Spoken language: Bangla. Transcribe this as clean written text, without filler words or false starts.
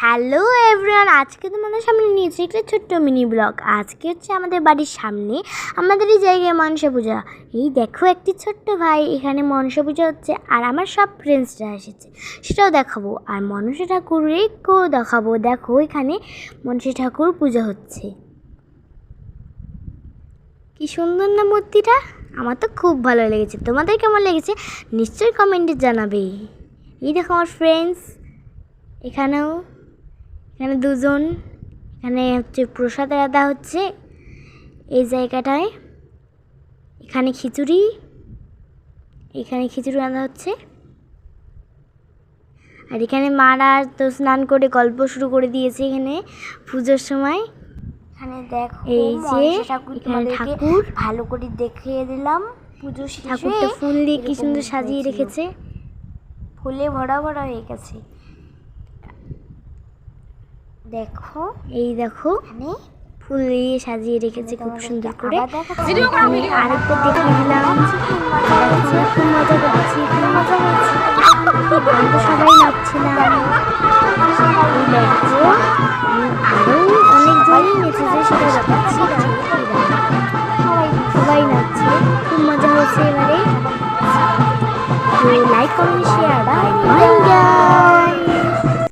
হ্যালো এভরিওয়ান, আজকে তোমাদের সামনে নিয়েছি একটা ছোট্ট মিনি ব্লগ। আজকে হচ্ছে আমাদের বাড়ির সামনে আমাদের এই জায়গায় মনসা পূজা। এই দেখো একটি ছোট্ট ভাই, এখানে মনসা পূজা হচ্ছে আর আমার সব ফ্রেন্ডসরা এসেছে, সেটাও দেখাবো। আর মনসা ঠাকুরকেও দেখাবো। দেখো এখানে মনসা ঠাকুর পূজা হচ্ছে, কি সুন্দর না মূর্তিটা। আমার তো খুব ভালো লেগেছে, তোমাদের কেমন লেগেছে নিশ্চয়ই কমেন্টে জানাবে। এই দেখো আমার ফ্রেন্ডস, এখানে দুজন, এখানে হচ্ছে প্রসাদ রাধা হচ্ছে এই জায়গাটায়। এখানে খিচুড়ি রান্না হচ্ছে। আর এখানে মারা তো স্নান করে গল্প শুরু করে দিয়েছে এখানে পুজোর সময়। এখানে দেখো এই যে এখানে ঠাকুর ভালো করে দেখিয়ে দিলাম। পুজো শেষে ঠাকুরটা ফুল দিয়ে কি সুন্দর সাজিয়ে রেখেছে, ফুলে ভরা ভরা হয়ে গেছে। দেখো এই দেখো এখানে ফুল দিয়ে সাজিয়ে রেখেছে খুব সুন্দর করে। আমি আরেকটা দেখে দিলাম, খুব মজা করছি, খুব মজা করছি, সবাই নাচছিলাম। দেখো আরো অনেকজনই নেচেছে, সেটা দেখাচ্ছি। সবাই নাচছে, খুব মজা হচ্ছে এবারে। Like comment share, bye bye.